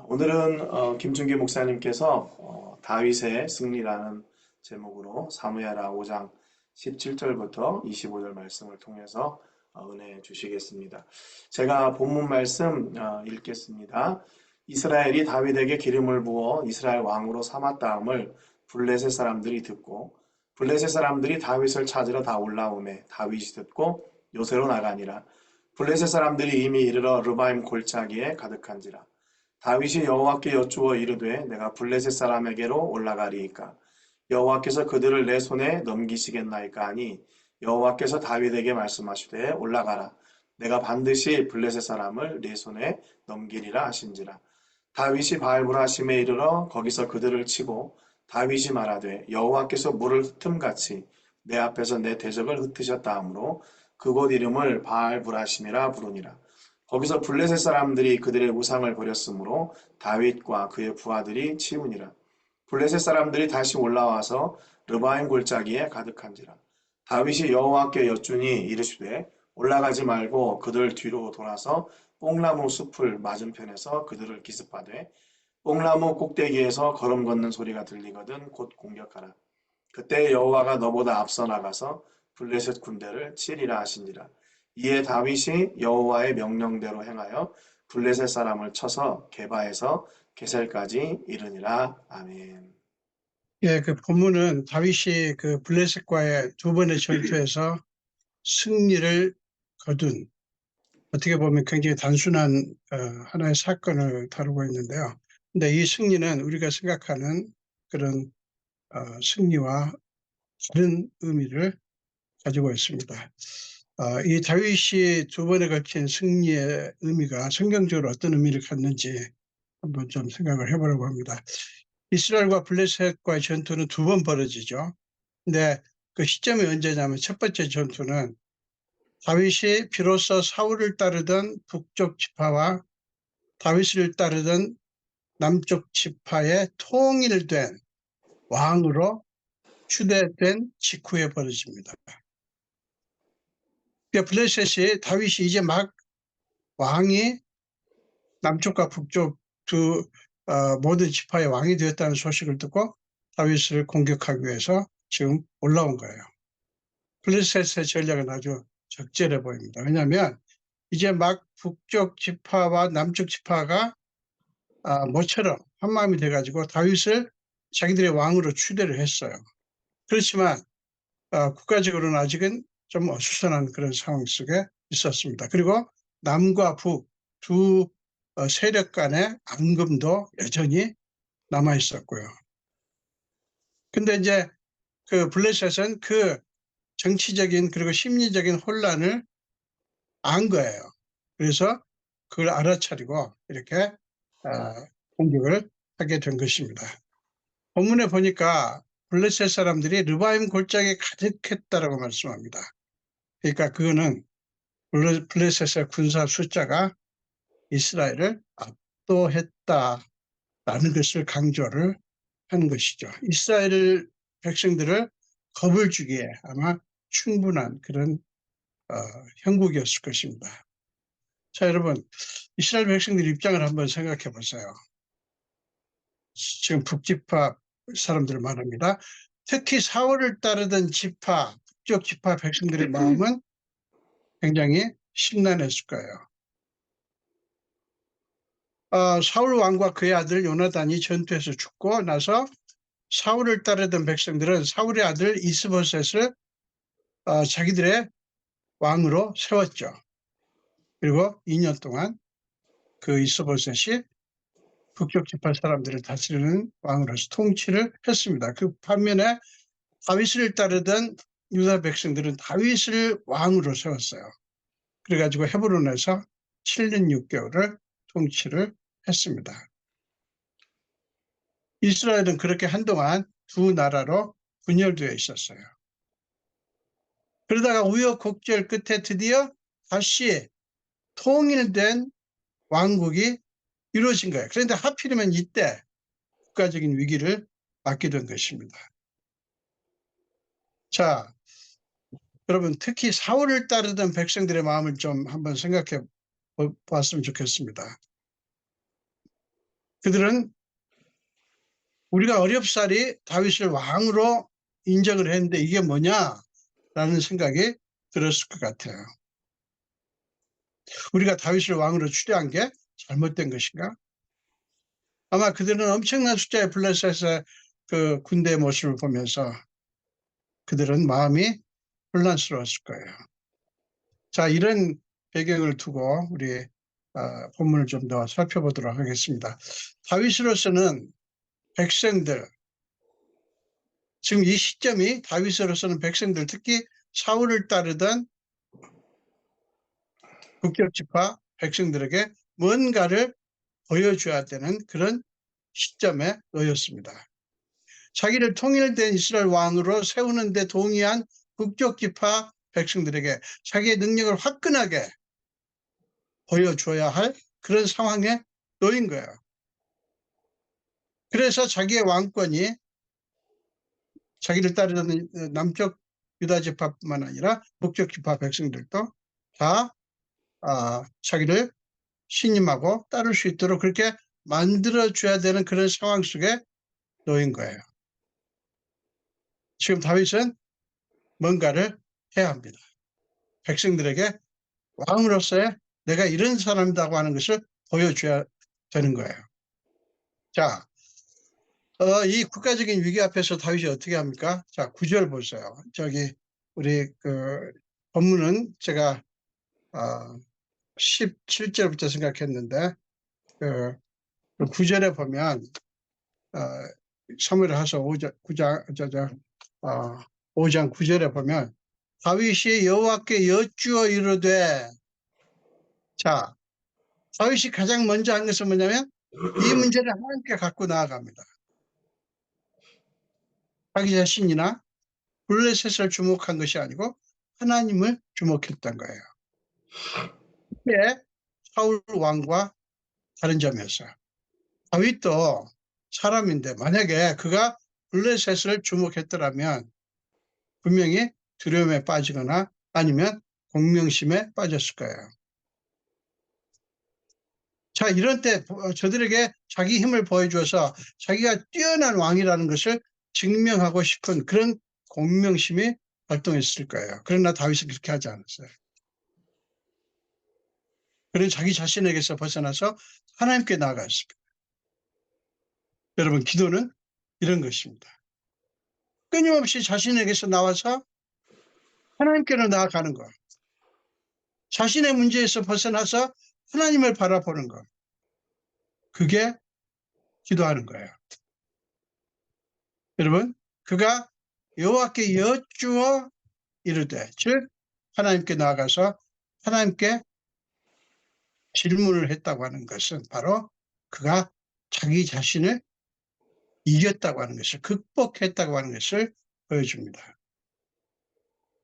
오늘은 김준기 목사님께서 다윗의 승리라는 제목으로 사무엘하 5장 17절부터 25절 말씀을 통해서 은혜 주시겠습니다. 제가 본문 말씀 읽겠습니다. 이스라엘이 다윗에게 기름을 부어 이스라엘 왕으로 삼았다함을 블레셋 사람들이 듣고 블레셋 사람들이 다윗을 찾으러 다 올라오매 다윗이 듣고 요새로 나가니라. 블레셋 사람들이 이미 이르러 르바임 골짜기에 가득한지라. 다윗이 여호와께 여쭈어 이르되 내가 블레셋 사람에게로 올라가리이까 여호와께서 그들을 내 손에 넘기시겠나이까 하니 여호와께서 다윗에게 말씀하시되 올라가라 내가 반드시 블레셋 사람을 네 손에 넘기리라 하신지라. 다윗이 바알브라심에 이르러 거기서 그들을 치고 다윗이 말하되 여호와께서 물을 흩음같이 내 앞에서 내 대적을 흩으셨다 하므로 그곳 이름을 바알브라심이라 부르니라. 거기서 블레셋 사람들이 그들의 우상을 버렸으므로 다윗과 그의 부하들이 치우니라. 블레셋 사람들이 다시 올라와서 르바임 골짜기에 가득한지라. 다윗이 여호와께 여쭈니 이르시되 올라가지 말고 그들 뒤로 돌아서 뽕나무 숲을 맞은편에서 그들을 기습하되 뽕나무 꼭대기에서 걸음 걷는 소리가 들리거든 곧 공격하라. 그때 여호와가 너보다 앞서 나가서 블레셋 군대를 치리라 하시니라. 이에 다윗이 여호와의 명령대로 행하여 블레셋 사람을 쳐서 게바에서 게셀까지 이르니라. 아멘. 예, 그 본문은 다윗이 그 블레셋과의 두 번의 전투에서 승리를 거둔, 어떻게 보면 굉장히 단순한 하나의 사건을 다루고 있는데요. 근데 이 승리는 우리가 생각하는 그런 승리와 다른 의미를 가지고 있습니다. 이 다윗이 두 번에 걸친 승리의 의미가 성경적으로 어떤 의미를 갖는지 한번 좀 생각을 해보려고 합니다. 이스라엘과 블레셋과의 전투는 두 번 벌어지죠. 근데 그 시점이 언제냐면 첫 번째 전투는 다윗이 비로소 사울을 따르던 북쪽 지파와 다윗을 따르던 남쪽 지파의 통일된 왕으로 추대된 직후에 벌어집니다. 그러니까 블레셋이 다윗이 이제 막 왕이 남쪽과 북쪽 두 모든 지파의 왕이 되었다는 소식을 듣고 다윗을 공격하기 위해서 지금 올라온 거예요. 블레셋의 전략은 아주 적절해 보입니다. 왜냐하면 이제 막 북쪽 지파와 남쪽 지파가 모처럼 한마음이 돼가지고 다윗을 자기들의 왕으로 추대를 했어요. 그렇지만 국가적으로는 아직은 좀 어수선한 그런 상황 속에 있었습니다. 그리고 남과 북 두 세력 간의 앙금도 여전히 남아 있었고요. 근데 이제 그 블레셋은 그 정치적인 그리고 심리적인 혼란을 안 거예요. 그래서 그걸 알아차리고 이렇게 공격을 하게 된 것입니다. 본문에 보니까 블레셋 사람들이 르바임 골짜기에 가득했다라고 말씀합니다. 그러니까 그거는 블레셋의 군사 숫자가 이스라엘을 압도했다라는 것을 강조를 하는 것이죠. 이스라엘 백성들을 겁을 주기에 아마 충분한 그런 형국이었을 것입니다. 자, 여러분, 이스라엘 백성들 입장을 한번 생각해 보세요. 지금 북지파 사람들 말합니다. 특히 사울을 따르던 지파, 북쪽 지파 백성들의 마음은 굉장히 심란했을 거예요. 사울 왕과 그의 아들 요나단이 전투에서 죽고 나서 사울을 따르던 백성들은 사울의 아들 이스보셋을 자기들의 왕으로 세웠죠. 그리고 2년 동안 그 이스보셋이 북쪽 지파 사람들을 다스리는 왕으로서 통치를 했습니다. 그 반면에 다윗을 따르던 유다 백성들은 다윗을 왕으로 세웠어요. 그래가지고 헤브론에서 7년 6개월을 통치를 했습니다. 이스라엘은 그렇게 한동안 두 나라로 분열되어 있었어요. 그러다가 우여곡절 끝에 드디어 다시 통일된 왕국이 이루어진 거예요. 그런데 하필이면 이때 국가적인 위기를 맞게 된 것입니다. 자, 여러분 특히 사울을 따르던 백성들의 마음을 좀 한번 생각해 보았으면 좋겠습니다. 그들은 우리가 어렵사리 다윗을 왕으로 인정을 했는데 이게 뭐냐라는 생각이 들었을 것 같아요. 우리가 다윗을 왕으로 추려한 게 잘못된 것인가? 아마 그들은 엄청난 숫자의 블레셋의 그 군대의 모습을 보면서 그들은 마음이 혼란스러웠을 거예요. 자, 이런 배경을 두고 우리 본문을 좀 더 살펴보도록 하겠습니다. 다윗으로서는 백성들, 지금 이 시점이 다윗으로서는 백성들, 특히 사울을 따르던 국격지파 백성들에게 뭔가를 보여줘야 되는 그런 시점에 놓였습니다. 자기를 통일된 이스라엘 왕으로 세우는 데 동의한 북쪽지파 백성들에게 자기의 능력을 화끈하게 보여줘야 할 그런 상황에 놓인 거예요. 그래서 자기의 왕권이 자기를 따르는 남쪽 유다지파뿐만 아니라 북쪽지파 백성들도 다 자기를 신임하고 따를 수 있도록 그렇게 만들어줘야 되는 그런 상황 속에 놓인 거예요. 지금 다윗은 뭔가를 해야 합니다. 백성들에게 왕으로서의 내가 이런 사람이라고 하는 것을 보여줘야 되는 거예요. 자, 이 국가적인 위기 앞에서 다윗이 어떻게 합니까? 자, 9절 보세요. 저기 우리 그 본문은 제가 17절부터 생각했는데 그 9절에 보면 사무엘하서 5장 9절에 보면 다윗이 여호와께 여쭈어 이르되, 자, 다윗이 가장 먼저 한 것은 뭐냐면 이 문제를 하나님께 갖고 나아갑니다. 자기 자신이나 블레셋을 주목한 것이 아니고 하나님을 주목했던 거예요. 이게 사울 왕과 다른 점이었어요. 다윗도 사람인데 만약에 그가 블레셋을 주목했더라면 분명히 두려움에 빠지거나 아니면 공명심에 빠졌을 거예요. 자, 이런 때 저들에게 자기 힘을 보여줘서 자기가 뛰어난 왕이라는 것을 증명하고 싶은 그런 공명심이 발동했을 거예요. 그러나 다윗은 그렇게 하지 않았어요. 그는 자기 자신에게서 벗어나서 하나님께 나아갔습니다. 여러분, 기도는 이런 것입니다. 끊임없이 자신에게서 나와서 하나님께로 나아가는 것. 자신의 문제에서 벗어나서 하나님을 바라보는 것. 그게 기도하는 거예요. 여러분, 그가 여호와께 여쭈어 이르되, 즉 하나님께 나아가서 하나님께 질문을 했다고 하는 것은 바로 그가 자기 자신을 이겼다고 하는 것을, 극복했다고 하는 것을 보여줍니다.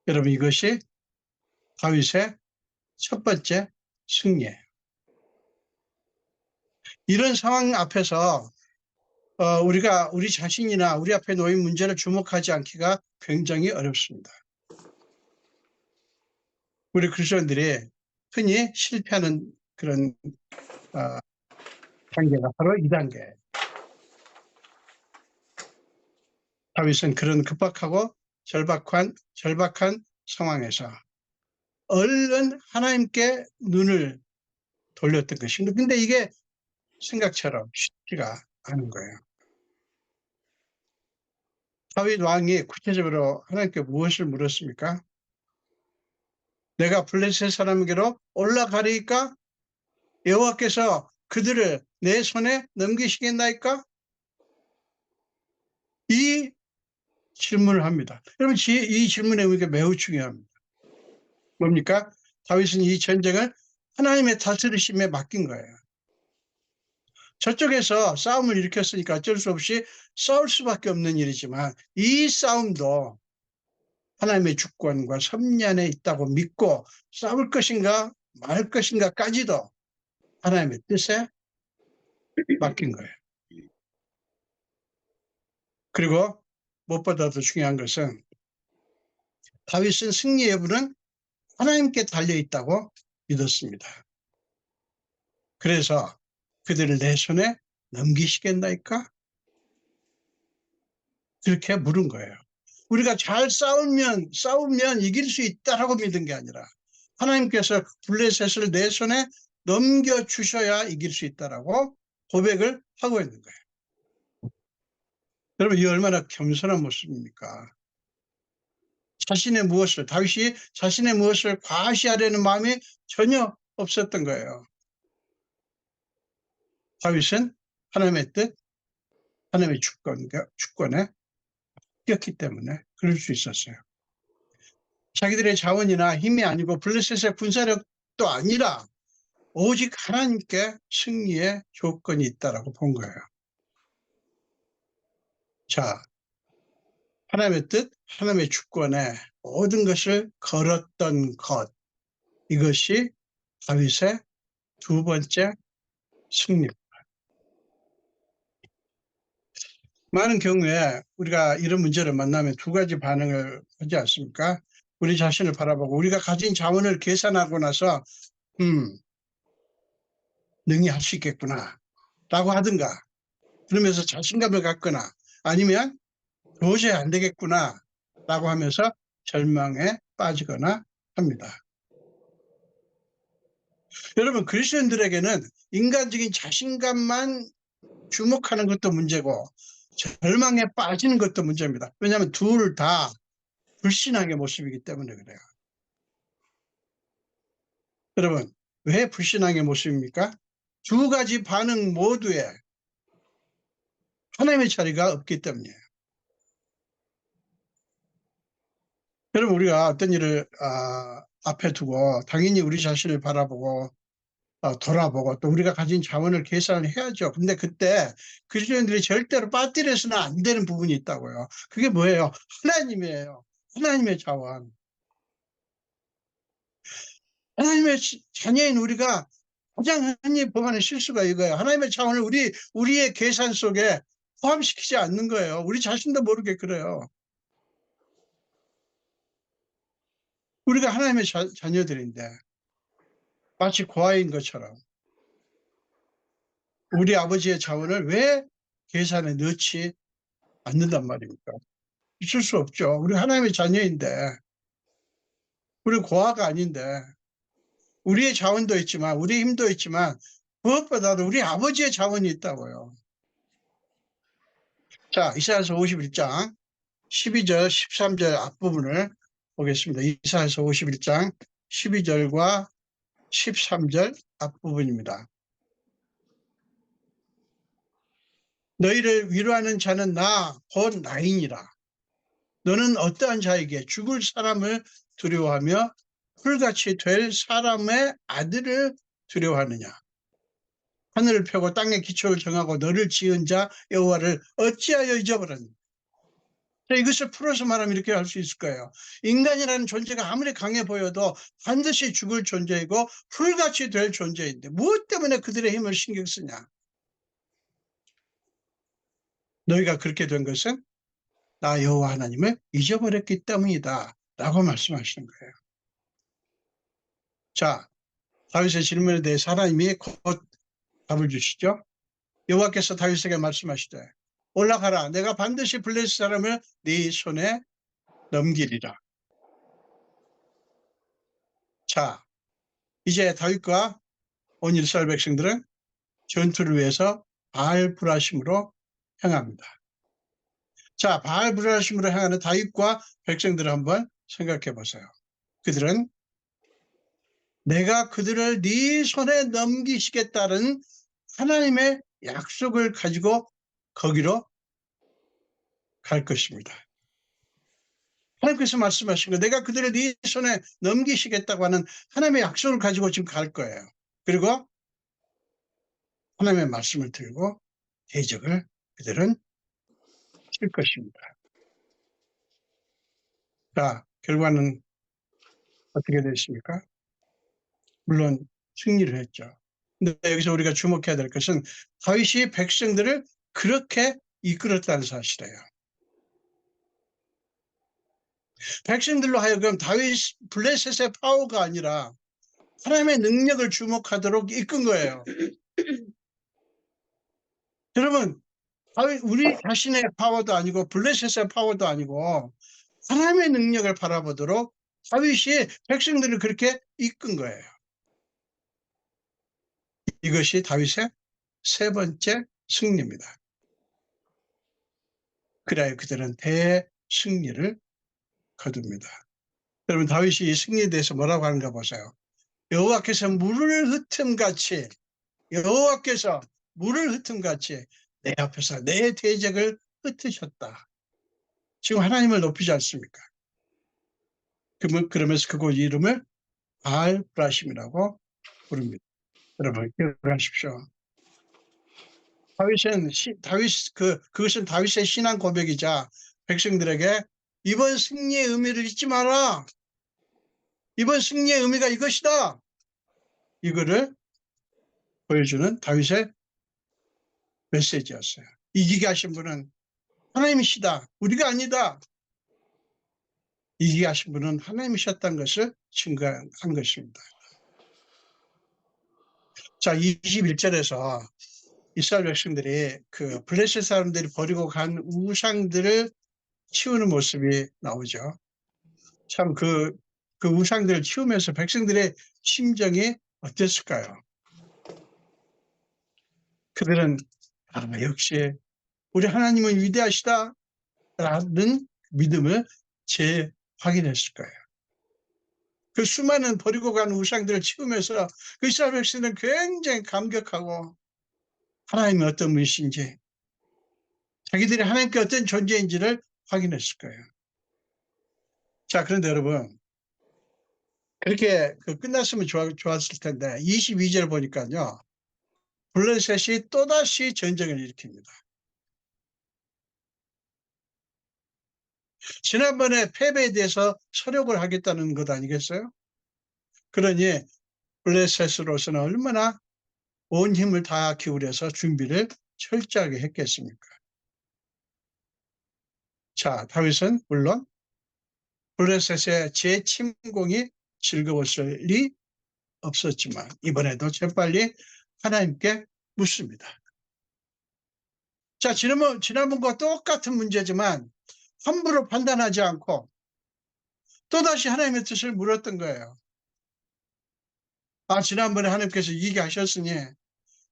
여러분, 이것이 다윗의 첫 번째 승리예요. 이런 상황 앞에서 우리가 우리 자신이나 우리 앞에 놓인 문제를 주목하지 않기가 굉장히 어렵습니다. 우리 그리스도인들이 흔히 실패하는 그런 단계가 바로 이 단계예요. 다윗은 그런 급박하고 절박한 상황에서 얼른 하나님께 눈을 돌렸던 것입니다. 근데 이게 생각처럼 쉽지가 않은 거예요. 다윗 왕이 구체적으로 하나님께 무엇을 물었습니까? 내가 블레셋 사람에게로 올라가리이까? 여호와께서 그들을 내 손에 넘기시겠나이까? 이 질문을 합니다. 여러분, 이 질문의 의미가 매우 중요합니다. 뭡니까? 다윗은 이 전쟁을 하나님의 다스리심에 맡긴 거예요. 저쪽에서 싸움을 일으켰으니까 어쩔 수 없이 싸울 수밖에 없는 일이지만 이 싸움도 하나님의 주권과 섭리 안에 있다고 믿고 싸울 것인가 말 것인가까지도 하나님의 뜻에 맡긴 거예요. 그리고 무엇보다 더 중요한 것은 다윗은 승리 여부는 하나님께 달려있다고 믿었습니다. 그래서 그들을 내 손에 넘기시겠나이까? 그렇게 물은 거예요. 우리가 잘 싸우면 이길 수 있다라고 믿은 게 아니라 하나님께서 블레셋을 내 손에 넘겨주셔야 이길 수 있다라고 고백을 하고 있는 거예요. 여러분, 이 얼마나 겸손한 모습입니까? 다윗이 자신의 무엇을 과시하려는 마음이 전혀 없었던 거예요. 다윗은 하나님의 뜻, 하나님의 주권에 뛰었기 때문에 그럴 수 있었어요. 자기들의 자원이나 힘이 아니고 블레셋의 군사력도 아니라 오직 하나님께 승리의 조건이 있다라고 본 거예요. 자, 하나님의 뜻, 하나님의 주권에 모든 것을 걸었던 것, 이것이 다윗의 두 번째 승리입니다. 많은 경우에 우리가 이런 문제를 만나면 두 가지 반응을 하지 않습니까? 우리 자신을 바라보고 우리가 가진 자원을 계산하고 나서 능히 할 수 있겠구나 라고 하든가, 그러면서 자신감을 갖거나, 아니면 도저히 안 되겠구나 라고 하면서 절망에 빠지거나 합니다. 여러분, 그리스도인들에게는 인간적인 자신감만 주목하는 것도 문제고 절망에 빠지는 것도 문제입니다. 왜냐하면 둘 다 불신앙의 모습이기 때문에 그래요. 여러분, 왜 불신앙의 모습입니까? 두 가지 반응 모두에 하나님의 자리가 없기 때문이에요. 여러분, 우리가 어떤 일을 앞에 두고 당연히 우리 자신을 바라보고 돌아보고 또 우리가 가진 자원을 계산을 해야죠. 근데 그때 그리스도인들이 절대로 빠뜨려서는 안 되는 부분이 있다고요. 그게 뭐예요? 하나님이에요. 하나님의 자원. 하나님의 자녀인 우리가 가장 흔히 범하는 실수가 이거예요. 하나님의 자원을 우리의 계산 속에 포함시키지 않는 거예요. 우리 자신도 모르게 그래요. 우리가 하나님의 자녀들인데 마치 고아인 것처럼 우리 아버지의 자원을 왜 계산에 넣지 않는단 말입니까? 있을 수 없죠. 우리 하나님의 자녀인데, 우리 고아가 아닌데, 우리의 자원도 있지만, 우리의 힘도 있지만, 무엇보다도 우리 아버지의 자원이 있다고요. 자, 이사야서 51장 12절, 13절 앞부분을 보겠습니다. 이사야서 51장 12절과 13절 앞부분입니다. 너희를 위로하는 자는 곧 나이니라. 너는 어떠한 자에게 죽을 사람을 두려워하며 풀같이 될 사람의 아들을 두려워하느냐? 하늘을 펴고 땅의 기초를 정하고 너를 지은 자 여호와를 어찌하여 잊어버렸느냐? 이것을 풀어서 말하면 이렇게 할 수 있을 거예요. 인간이라는 존재가 아무리 강해 보여도 반드시 죽을 존재이고 풀같이 될 존재인데 무엇 때문에 그들의 힘을 신경 쓰냐? 너희가 그렇게 된 것은 나 여호와 하나님을 잊어버렸기 때문이다 라고 말씀하시는 거예요. 자, 다윗의 질문에 대해서 하나님이 곧 답을 주시죠. 여호와께서 다윗에게 말씀하시되 올라가라, 내가 반드시 블레셋 사람을 네 손에 넘기리라. 자, 이제 다윗과 온 이스라엘 백성들은 전투를 위해서 바알브라심으로 향합니다. 자, 바알브라심으로 향하는 다윗과 백성들을 한번 생각해 보세요. 그들은 내가 그들을 네 손에 넘기시겠다는 하나님의 약속을 가지고 거기로 갈 것입니다. 하나님께서 말씀하신 거, 내가 그들을 네 손에 넘기시겠다고 하는 하나님의 약속을 가지고 지금 갈 거예요. 그리고 하나님의 말씀을 들고 대적을 그들은 칠 것입니다. 자, 결과는 어떻게 됐습니까? 물론 승리를 했죠. 근데 여기서 우리가 주목해야 될 것은 다윗이 백성들을 그렇게 이끌었다는 사실이에요. 백성들로 하여금 다윗 블레셋의 파워가 아니라 하나님의 능력을 주목하도록 이끈 거예요. 여러분, 우리 자신의 파워도 아니고 블레셋의 파워도 아니고 하나님의 능력을 바라보도록 다윗이 백성들을 그렇게 이끈 거예요. 이것이 다윗의 세 번째 승리입니다. 그래야 그들은 대승리를 거둡니다. 여러분, 다윗이 이 승리에 대해서 뭐라고 하는가 보세요. 여호와께서 물을 흩음같이, 여호와께서 물을 흩음같이 내 앞에서 내 대적을 흩으셨다. 지금 하나님을 높이지 않습니까? 그러면서 그곳 이름을 바알브라심이라고 부릅니다. 여러분 기억하십시오. 그것은 다윗의 신앙 고백이자 백성들에게 이번 승리의 의미를 잊지 마라. 이번 승리의 의미가 이것이다. 이거를 보여주는 다윗의 메시지였어요. 이기게 하신 분은 하나님이시다. 우리가 아니다. 이기게 하신 분은 하나님이셨다는 것을 증거한 것입니다. 자, 21절에서 이스라엘 백성들이 그 블레셋 사람들이 버리고 간 우상들을 치우는 모습이 나오죠. 참 그 우상들을 치우면서 백성들의 심정이 어땠을까요? 그들은 역시 우리 하나님은 위대하시다 라는 믿음을 재확인했을 거예요. 그 수많은 버리고 간 우상들을 치우면서 그 이스라엘 백성들은 굉장히 감격하고 하나님이 어떤 분이신지 자기들이 하나님께 어떤 존재인지를 확인했을 거예요. 자, 그런데 여러분 그렇게 끝났으면 좋았을 텐데 22절 보니까요. 블레셋이 또다시 전쟁을 일으킵니다. 지난번에 패배에 대해서 서력을 하겠다는 것 아니겠어요? 그러니 블레셋으로서는 얼마나 온 힘을 다 기울여서 준비를 철저하게 했겠습니까? 자, 다윗은 물론 블레셋의 재침공이 즐거웠을 리 없었지만 이번에도 재빨리 하나님께 묻습니다. 자, 지난번과 똑같은 문제지만 함부로 판단하지 않고 또다시 하나님의 뜻을 물었던 거예요. 지난번에 하나님께서 이기게 하셨으니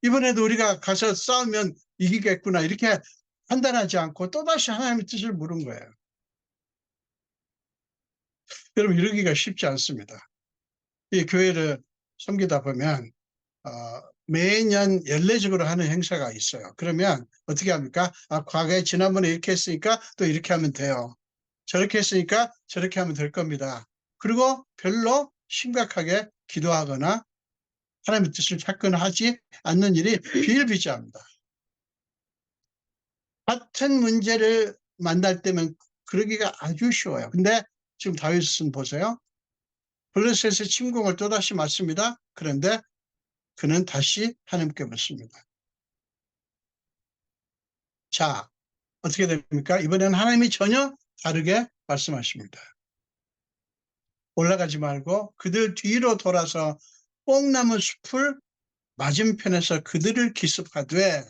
이번에도 우리가 가서 싸우면 이기겠구나 이렇게 판단하지 않고 또다시 하나님의 뜻을 물은 거예요. 여러분 이러기가 쉽지 않습니다. 이 교회를 섬기다 보면 매년 연례적으로 하는 행사가 있어요. 그러면 어떻게 합니까? 과거에 지난번에 이렇게 했으니까 또 이렇게 하면 돼요. 저렇게 했으니까 저렇게 하면 될 겁니다. 그리고 별로 심각하게 기도하거나 하나님의 뜻을 찾거나 하지 않는 일이 비일비재합니다. 같은 문제를 만날 때면 그러기가 아주 쉬워요. 근데 지금 다윗은 보세요. 블레셋의 침공을 또다시 맞습니다. 그런데 그는 다시 하나님께 묻습니다. 자, 어떻게 됩니까? 이번에는 하나님이 전혀 다르게 말씀하십니다. 올라가지 말고 그들 뒤로 돌아서 뽕나무 숲을 맞은편에서 그들을 기습하되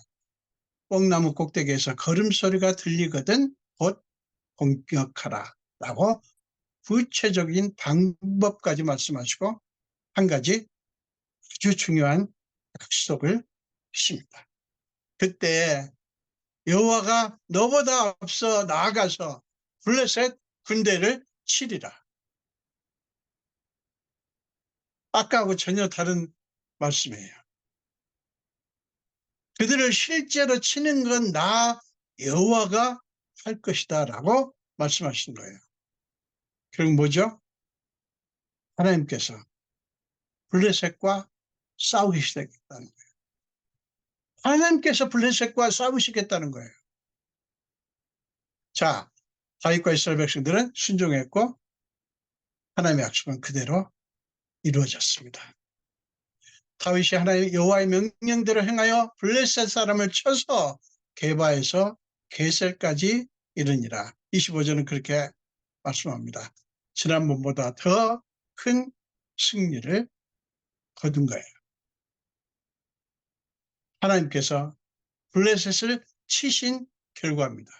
뽕나무 꼭대기에서 걸음소리가 들리거든 곧 공격하라 라고 구체적인 방법까지 말씀하시고 한 가지 아주 중요한 약속을 하십니다. 그때 여호와가 너보다 앞서 나아가서 블레셋 군대를 치리라. 아까하고 전혀 다른 말씀이에요. 그들을 실제로 치는 건 나 여호와가 할 것이다 라고 말씀하신 거예요. 결국 뭐죠? 하나님께서 블레셋과 싸우시겠다는 거예요. 하나님께서 블레셋과 싸우시겠다는 거예요. 자, 다윗과 이스라엘 백성들은 순종했고 하나님의 약속은 그대로 이루어졌습니다. 다윗이 하나님 여호와의 명령대로 행하여 블레셋 사람을 쳐서 게바에서 게셀까지 이르니라. 25절은 그렇게 말씀합니다. 지난번보다 더 큰 승리를 거둔 거예요. 하나님께서 블레셋을 치신 결과입니다.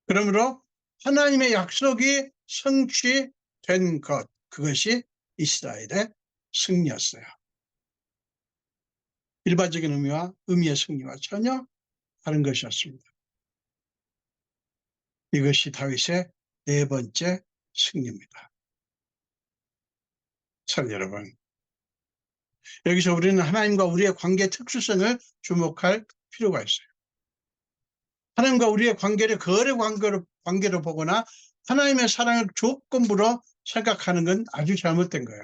그러므로 하나님의 약속이 성취된 것, 그것이 이스라엘의 승리였어요. 일반적인 의미의 승리와 전혀 다른 것이었습니다. 이것이 다윗의 네 번째 승리입니다. 사랑 여러분, 여기서 우리는 하나님과 우리의 관계의 특수성을 주목할 필요가 있어요. 하나님과 우리의 관계를 거래 관계로 보거나 하나님의 사랑을 조건부로 생각하는 건 아주 잘못된 거예요.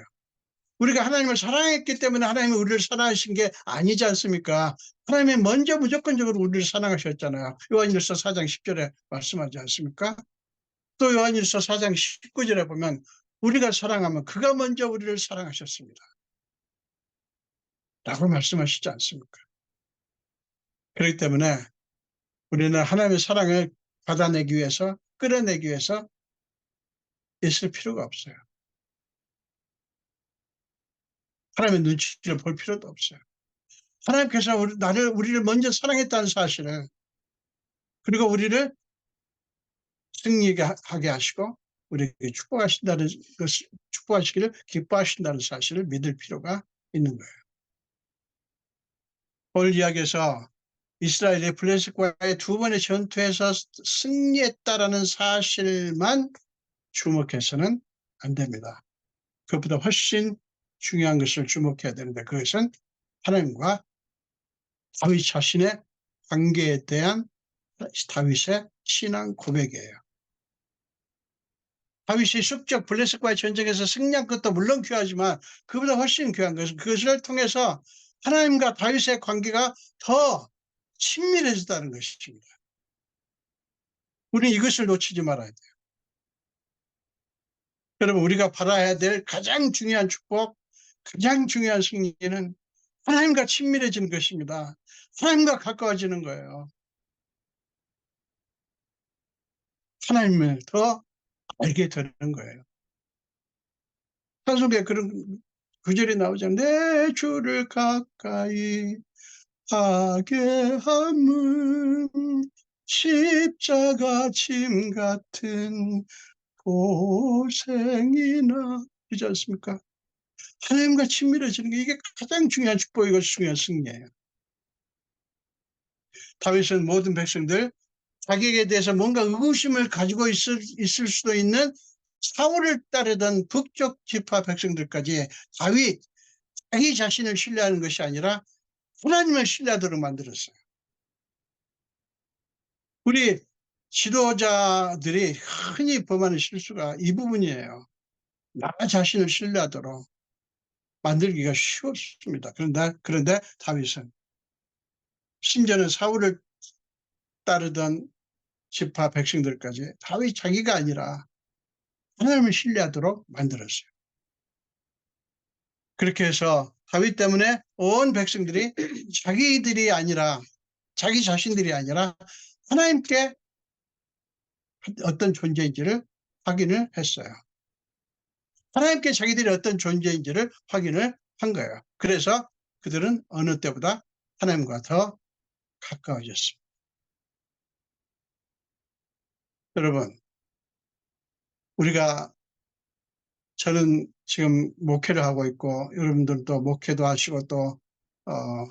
우리가 하나님을 사랑했기 때문에 하나님이 우리를 사랑하신 게 아니지 않습니까? 하나님이 먼저 무조건적으로 우리를 사랑하셨잖아요. 요한일서 4장 10절에 말씀하지 않습니까? 또 요한일서 4장 19절에 보면 우리가 사랑하면 그가 먼저 우리를 사랑하셨습니다. 라고 말씀하시지 않습니까? 그렇기 때문에 우리는 하나님의 사랑을 받아내기 위해서, 끌어내기 위해서 있을 필요가 없어요. 하나님의 눈치를 볼 필요도 없어요. 하나님께서 우리를 먼저 사랑했다는 사실을, 그리고 우리를 승리하게 하시고 우리에게 축복하시기를 기뻐하신다는 사실을 믿을 필요가 있는 거예요. 오늘 이야기에서 이스라엘이 블레셋과의 두 번의 전투에서 승리했다라는 사실만 주목해서는 안 됩니다. 그것보다 훨씬 중요한 것을 주목해야 되는데, 그것은 하나님과 다윗 자신의 관계에 대한 다윗의 신앙 고백이에요. 다윗이 숙적 블레셋과의 전쟁에서 승리한 것도 물론 귀하지만 그보다 훨씬 귀한 것은 그것을 통해서 하나님과 다윗의 관계가 더 친밀해졌다는 것입니다. 우리는 이것을 놓치지 말아야 돼요. 여러분, 우리가 바라야 될 가장 중요한 축복, 가장 중요한 승리는 하나님과 친밀해지는 것입니다. 하나님과 가까워지는 거예요. 하나님을 더 알게 되는 거예요. 찬송에 그런 구절이 나오잖아요. 내 주를 가까이 하게 함은 십자가 짐 같은 고생이나, 그렇지 않습니까? 하나님과 친밀해지는 게 이게 가장 중요한 축복이고 중요한 승리예요. 다윗은 모든 백성들, 자기에게 대해서 뭔가 의구심을 가지고 있을 수도 있는 사울을 따르던 북쪽 지파 백성들까지 다윗 자기 자신을 신뢰하는 것이 아니라 하나님을 신뢰하도록 만들었어요. 우리 지도자들이 흔히 범하는 실수가 이 부분이에요. 나 자신을 신뢰하도록 만들기가 쉬웠습니다. 그런데 다윗은, 심지어는 사울을 따르던 지파 백성들까지 다윗 자기가 아니라 하나님을 신뢰하도록 만들었어요. 그렇게 해서 다윗 때문에 온 백성들이 자기들이 아니라, 자기 자신들이 아니라 하나님께 어떤 존재인지를 확인을 했어요. 하나님께 자기들이 어떤 존재인지를 확인을 한 거예요. 그래서 그들은 어느 때보다 하나님과 더 가까워졌습니다. 여러분, 저는 지금 목회를 하고 있고, 여러분들도 목회도 하시고 또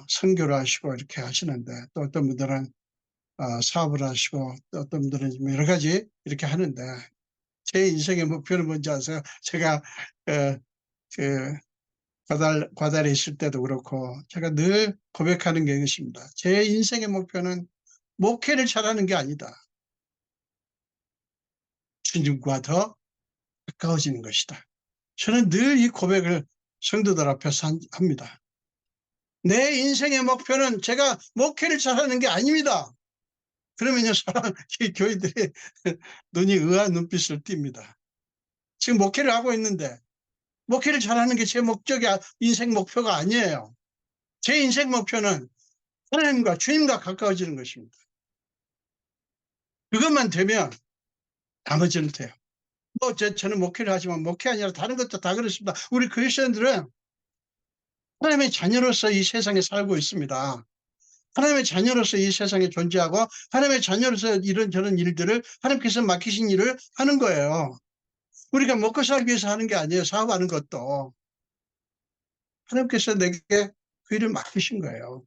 선교를 하시고 이렇게 하시는데, 또 어떤 분들은 사업을 하시고, 또 어떤 분들은 여러 가지 이렇게 하는데, 제 인생의 목표는 뭔지 아세요? 제가 그 과달에 있을 때도 그렇고 제가 늘 고백하는 게 이것입니다. 제 인생의 목표는 목회를 잘하는 게 아니다. 주님과 더 가까워지는 것이다. 저는 늘 이 고백을 성도들 앞에서 합니다. 내 인생의 목표는 제가 목회를 잘하는 게 아닙니다. 그러면요, 교인들이 눈이 의아한 눈빛을 띕니다. 지금 목회를 하고 있는데 목회를 잘하는 게 제 인생 목표가 아니에요. 제 인생 목표는 하나님과 주님과 가까워지는 것입니다. 그것만 되면 나머지는 돼요. 저는 목회를 하지만 목회 아니라 다른 것도 다 그렇습니다. 우리 크리스천들은 하나님의 자녀로서 이 세상에 살고 있습니다. 하나님의 자녀로서 이 세상에 존재하고 하나님의 자녀로서 이런저런 일들을 하나님께서 맡기신 일을 하는 거예요. 우리가 먹고 살기 위해서 하는 게 아니에요. 사업하는 것도. 하나님께서 내게 그 일을 맡기신 거예요.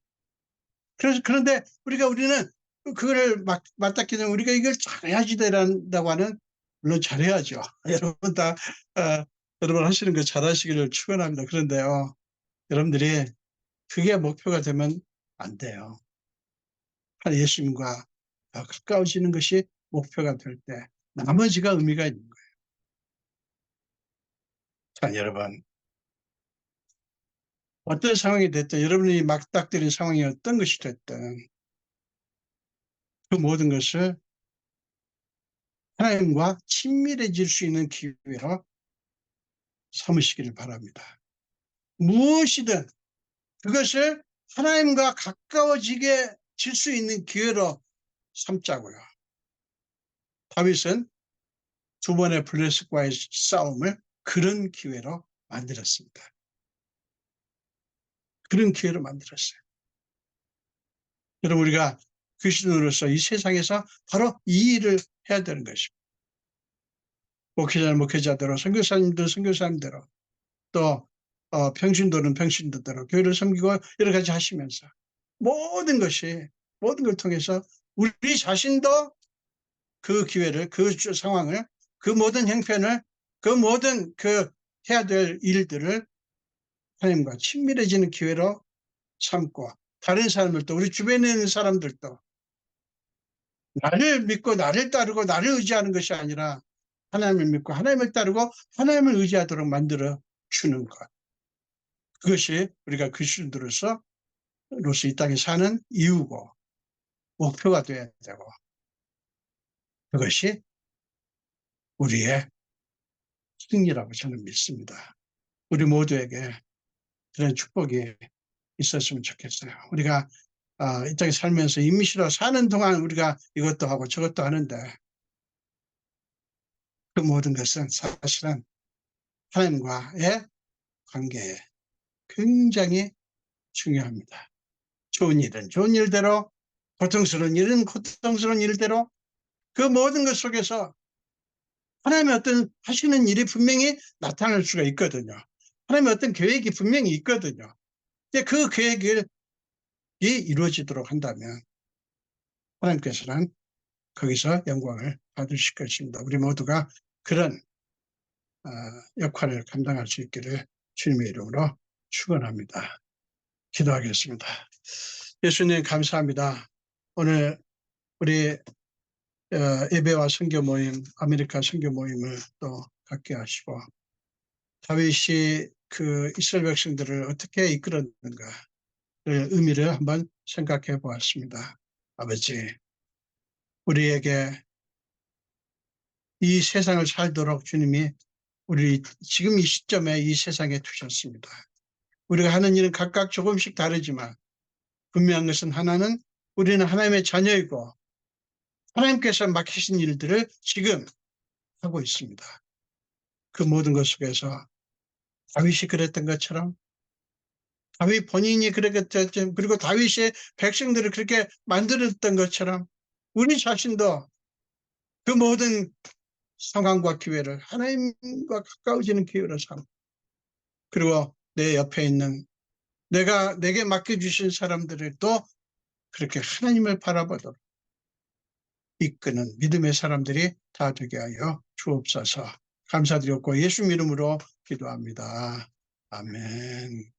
그런데 우리는 그거를 맡았기 때문에 우리가 이걸 잘해야지 되란다고 하는, 물론 잘해야죠. 여러분 다, 여러분 하시는 거 잘하시기를 축원합니다. 그런데요, 여러분들이 그게 목표가 되면 안 돼요. 예수님과 가까워지는 것이 목표가 될 때 나머지가 의미가 있는 거예요. 자, 여러분, 어떤 상황이 됐든, 여러분이 맞닥뜨린 상황이 어떤 것이 됐든 그 모든 것을 하나님과 친밀해질 수 있는 기회로 삼으시기를 바랍니다. 무엇이든 그것을 하나님과 가까워지게 질 수 있는 기회로 삼자고요. 다윗은 두 번의 블레셋과의 싸움을 그런 기회로 만들었습니다. 그런 기회로 만들었어요. 여러분, 우리가 그리스도인으로서 이 세상에서 바로 이 일을 해야 되는 것입니다. 목회자는 목회자대로, 선교사님들은 선교사님대로, 또 평신도는 평신도대로 교회를 섬기고 여러 가지 하시면서 모든 걸 통해서 우리 자신도 그 기회를, 그 상황을, 그 모든 형편을, 그 모든 해야 될 일들을 하나님과 친밀해지는 기회로 삼고, 다른 사람들도, 우리 주변에 있는 사람들도 나를 믿고 나를 따르고 나를 의지하는 것이 아니라 하나님을 믿고 하나님을 따르고 하나님을 의지하도록 만들어 주는 것. 그것이 우리가 그리스도인으로서 이 땅에 사는 이유고 목표가 되어야 되고, 그것이 우리의 승리라고 저는 믿습니다. 우리 모두에게 그런 축복이 있었으면 좋겠어요. 우리가 이 땅에 살면서 임시로 사는 동안 우리가 이것도 하고 저것도 하는데 그 모든 것은 사실은 하나님과의 관계에 굉장히 중요합니다. 좋은 일은 좋은 일대로, 고통스러운 일은 고통스러운 일대로, 그 모든 것 속에서 하나님의 어떤 하시는 일이 분명히 나타날 수가 있거든요. 하나님의 어떤 계획이 분명히 있거든요. 근데 그 계획이 이루어지도록 한다면 하나님께서는 거기서 영광을 받으실 것입니다. 우리 모두가 그런 역할을 감당할 수 있기를 주님의 이름으로 축원합니다. 기도하겠습니다. 예수님 감사합니다. 오늘 우리 예배와 선교 모임, 아메리카 선교 모임을 또 갖게 하시고 다윗이 그 이스라엘 백성들을 어떻게 이끌었는가의 의미를 한번 생각해 보았습니다. 아버지, 우리에게 이 세상을 살도록 주님이 우리 지금 이 시점에 이 세상에 두셨습니다. 우리가 하는 일은 각각 조금씩 다르지만 분명한 것은 하나는 우리는 하나님의 자녀이고 하나님께서 맡기신 일들을 지금 하고 있습니다. 그 모든 것 속에서 다윗이 그랬던 것처럼, 다윗 본인이 그랬겠죠. 그리고 다윗의 백성들을 그렇게 만들었던 것처럼 우리 자신도 그 모든 상황과 기회를 하나님과 가까워지는 기회로 삼고, 그리고 내 옆에 있는 내게 맡겨주신 사람들을 또 그렇게 하나님을 바라보도록 이끄는 믿음의 사람들이 다 되게 하여 주옵소서. 감사드렸고 예수 이름으로 기도합니다. 아멘.